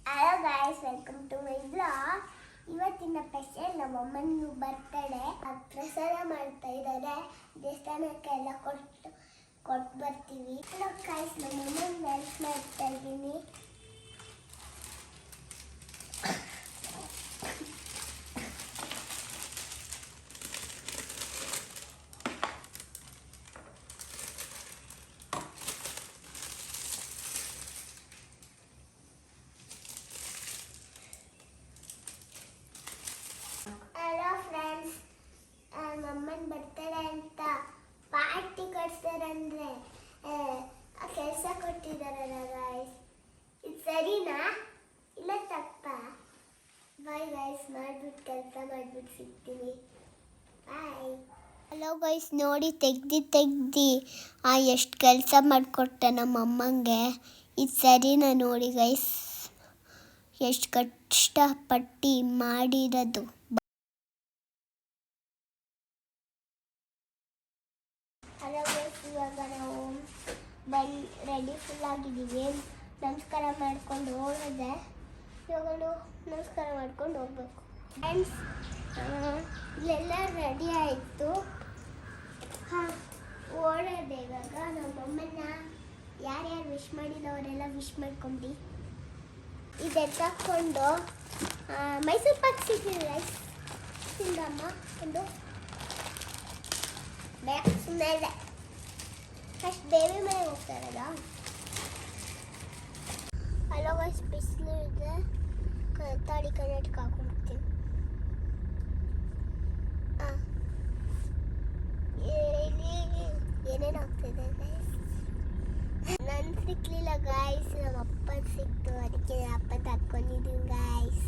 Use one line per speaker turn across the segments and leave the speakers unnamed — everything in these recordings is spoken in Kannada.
Hello guys, welcome to my blog. ಇವತ್ತಿನ ಸ್ಪೆಷಲ್ ನಮ್ಮ ಅಮ್ಮನ ಬರ್ತಡೇ. ಪ್ರಸಾದ ಮಾಡ್ತಾ ಇದ್ದಾರೆ. ದೇವಸ್ಥಾನಕ್ಕೆಲ್ಲ ಕೊಟ್ಟು ಬರ್ತೀವಿ. ಹಲೋ ಗಾಯ್ಸ್, ನಮ್ಮ ಅಮ್ಮನ ಹೆಲ್ಪ್ ಮಾಡ್ತಾ ಇದ್ದೀನಿ. ಹಲೋ ಫ್ರೆಂಡ್ಸ್, ನಮ್ಮಮ್ಮನ ಬರ್ತಡೇ ಅಂತ ಪಾರ್ಟಿ ಕೊಡ್ತಾರಂದ್ರೆ ಕೆಲಸ ಕೊಟ್ಟಿದ್ದಾರಲ್ಲ ಗಾಯ್ಸ್, ಇದು ಸರಿನಾ ಇಲ್ಲ ತಪ್ಪಾ? ಬಾಯ್ ಗಾಯ್ಸ್, ಮಾಡ್ಬಿಟ್ಟು ಕೆಲಸ ಮಾಡ್ಬಿಟ್ಟು ಸಿಗ್ತೀನಿ. ಬಾಯ್. ಹಲೋ ಗೈಸ್, ನೋಡಿ ತೆಗ್ದು ಎಷ್ಟು ಕೆಲಸ ಮಾಡಿಕೊಟ್ಟ ನಮ್ಮ ಅಮ್ಮಂಗೆ. ಇದು ಸರಿನಾ? ನೋಡಿ ಗೈಸ್, ಎಷ್ಟು ಕಷ್ಟಪಟ್ಟು ಮಾಡಿರೋದು. ಹಲೋ ಗೈಸ್, ಇವಾಗ ನಾವು ರೆಡಿ ಫುಲ್ ಆಗಿದ್ದೀವಿ. ನಮಸ್ಕಾರ ಮಾಡ್ಕೊಂಡು ಹೋಗಿದೆ. ಇವಾಗ ನಮಸ್ಕಾರ ಮಾಡ್ಕೊಂಡು ಹೋಗ್ಬೇಕು. ಫ್ರೆಂಡ್ಸ್, ಇಲ್ಲೆಲ್ಲ ರೆಡಿ ಆಯಿತು. ಓಡೋದೆ ಇವಾಗ. ನಮ್ಮಮ್ಮನ ಯಾರ್ಯಾರು ವಿಶ್ ಮಾಡಿದವರೆಲ್ಲ ವಿಶ್ ಮಾಡ್ಕೊಂಡು ಇದು ಎತ್ತಾಕೊಂಡು ಮೈಸೂರು ಪಾಕ್ ಸಿಗ್ತಿದೆ ರೈಸ್ ತಿಂದಮ್ಮ. ಒಂದು ಸುಮ್ಮನೆ ಫಸ್ಟ್ ಬೇಬಿ ಮನೆ ಹೋಗ್ತಾರಲ್ಲ. ಹಲೋ ಗೈಸ್, ಬಿಸಿಲು ಇದೆ. ತಾಡಿ ಕರ್ನಾಟಕ ಹಾಕೊಂಡ್ಬಿಡ್ತೀನಿ. ಏನೇನು ಆಗ್ತಿದೆ ಗೈಸ್? ನನ್ ಸಿಕ್ಲಿಲ್ಲ ಗಾಯ್ಸ್, ನಮ್ಮ ಅಪ್ಪನ ಸಿಕ್ತು. ಅದಕ್ಕೆ ಅಪ್ಪನ ಹಾಕೊಂಡಿದ್ದೀವಿ ಗಾಯ್ಸ್.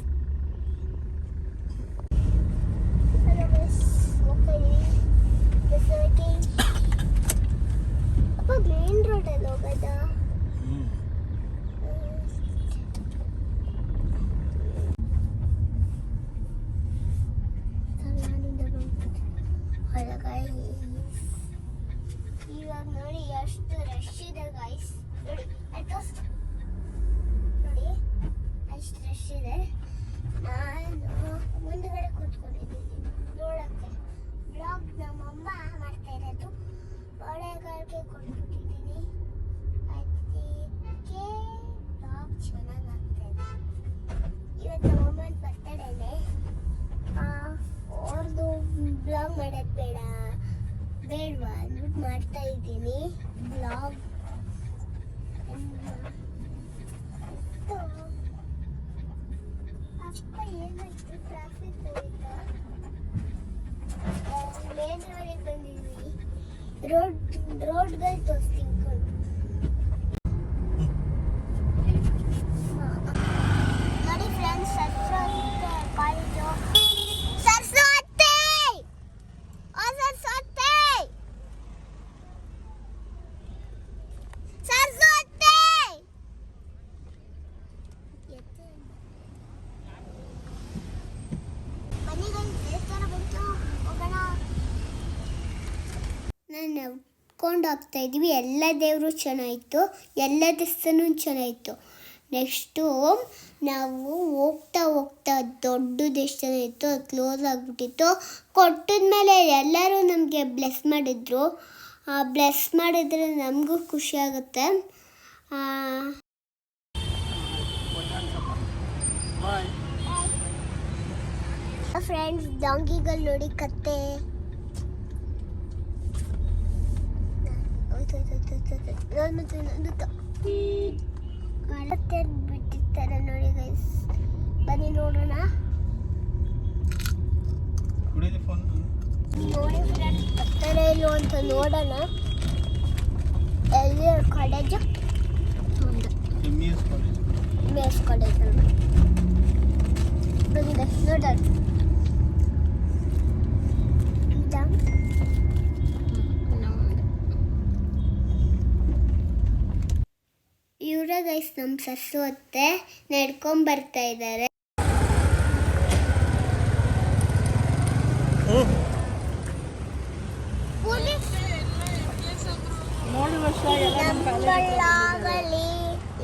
ಹಲೋ ಗೈಸ್, ಹೋಗ್ತಾ ಇದೀವಿ. ಅಪ್ಪ ಮೇನ್ ರೋಡಲ್ಲಿ ಹೋಗೋದ? ಇವಾಗ ನೋಡಿ ಎಷ್ಟು ರಶ್ ಇದೆ ಗಾಯ್ಸ್. ನೋಡಿ ನೋಡಿ ಎಷ್ಟು ರಶ್ ಇದೆ. ನಾನು ಮುಂದುಗಡೆ ಕೂತ್ಕೊಂಡಿದ್ದೀನಿ ನೋಡಕ್ಕೆ. ಬ್ಲಾಗ್ ನಮ್ಮಮ್ಮ ಮಾಡ್ತಾ ಇರೋದು ಒಳಗಡೆ ಕೊಟ್ಬಿಟ್ಟಿದ್ದೀನಿ. ಅದಕ್ಕೆ ಬ್ಲಾಗ್ ಚೆನ್ನಾಗಿ ಆಗ್ತಾ ಇದೆ. ಇವತ್ತು ನಮ್ಮಮ್ಮನ ಬರ್ತಡೇನೆ. ಅವ್ರದ್ದು ಬ್ಲಾಗ್ ಮಾಡೋದು ಬೇಡವಾ ಅಂದ್ಬಿಟ್ಟು ಮಾಡ್ತಾ ಇದ್ದೀನಿ ಬ್ಲಾಗ್. ಅಪ್ಪ ಏನಾಯ್ತು? ಟ್ರಾಫಿಕ್ ಹೋಯ್ತಾ? ಮೇನ್ ರೋಡಿಗೆ ಬಂದಿದ್ವಿ. ರೋಡ್ಗಳು ತೋರಿಸ್ತೀನಿ. ನೋಡಿ ಫ್ರೆಂಡ್ಸ್, ಕಾಲೇಜು ನಡ್ಕೊಂಡು ಹೋಗ್ತಾ ಇದ್ವಿ. ಎಲ್ಲ ದೇವರು ಚೆನ್ನಾಯಿತು, ಎಲ್ಲ ದೇವಸ್ಥಾನೂ ಚೆನ್ನಾಯಿತು. ನೆಕ್ಸ್ಟು ನಾವು ಹೋಗ್ತಾ ದೊಡ್ಡ ದೇವಸ್ಥಾನ ಇತ್ತು, ಅದು ಕ್ಲೋಸ್ ಆಗಿಬಿಟ್ಟಿತ್ತು. ಕೊಟ್ಟಿದ್ಮೇಲೆ ಎಲ್ಲರೂ ನಮಗೆ ಬ್ಲೆಸ್ ಮಾಡಿದ್ರು. ಬ್ಲೆಸ್ ಮಾಡಿದ್ರೆ ನಮಗೂ ಖುಷಿ ಆಗುತ್ತೆ. ಫ್ರೆಂಡ್ಸ್, ಡಾಂಗಿಗಳು ನೋಡಿ ಕತ್ತೆ ಬಿಟ್ಟಿರ್ತಾರೆ ನೋಡಿ ಗೈಸ್. ಬನ್ನಿ ನೋಡೋಣ. ನೋಡಿ ಫ್ರೆಂಡ್ಸ್, ಬರ್ತಾರೆ ಇಲ್ಲೋ ಅಂತ ನೋಡೋಣ. ಎಲ್ಲಿ ಕಾಲೇಜು? MES ಕಾಲೇಜ್ ಅಲ್ಲ. ನೋಡೋಣ. ಇವರ ಗೈಸ್ ನಮ್ಮ ಸಸ್ಸು ಅತ್ತೆ ನಡ್ಕೊಂಬರ್ತಾ ಇದ್ದಾರೆ.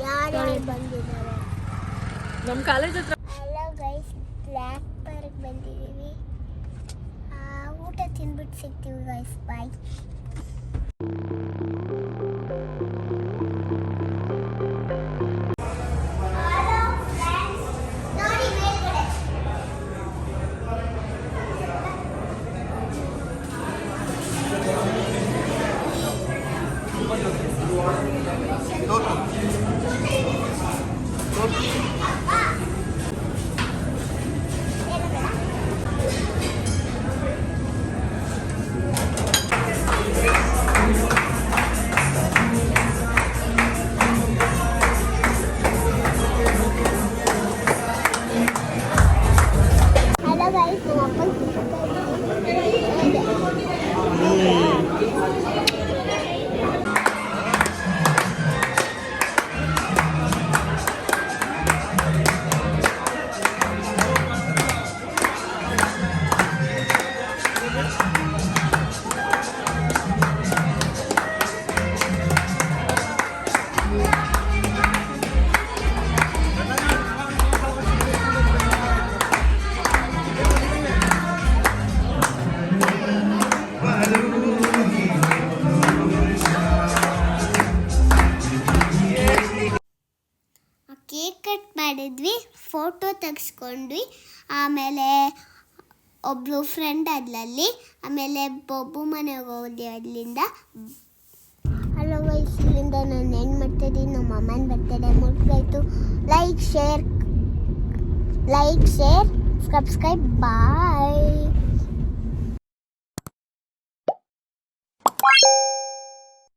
ಯಾರು ಬಂದಿದ್ದಾರೆ?
ನಮ್ಮ ಕಾಲೇಜ್ ಹತ್ರ.
ಹಲೋ ಗೈಸ್, ಬ್ಲ್ಯಾಕ್ ಪಾರ್ಕ್ ಬಂದಿದ್ದೀವಿ. ಊಟ ತಿಂದ್ಬಿಟ್ಟು ಸಿಗ್ತೀವಿ ಗೈಸ್, ಬಾಯ್. ಹಲೋ ಗೈಸ್, ನಮ್ಮ ಅಪ್ಪನ ಕೇಕ್ ಕಟ್ ಮಾಡಿದ್ವಿ, ಫೋಟೋ ತೆಗೆಸ್ಕೊಂಡ್ವಿ. ಆಮೇಲೆ ಒಬ್ಬರು ಫ್ರೆಂಡ್ ಅದ್ಲಲ್ಲಿ. ಆಮೇಲೆ ಬೊಬ್ಬು ಮನೆಗೆ ಹೋದ್ವಿ ಅಲ್ಲಿಂದ. ಹಲೋ ಗೈಸ್, ಇಲ್ಲಿಂದ ನಾನು ಏನು ಮಾಡ್ತಾಯಿದ್ದೀನಿ, ನಮ್ಮ ಅಮ್ಮನ ಬರ್ತಡೇ ಮುಟ್ಟಾಯಿತು. ಲೈಕ್ ಶೇರ್ ಸಬ್ಸ್ಕ್ರೈಬ್, ಬಾಯ್.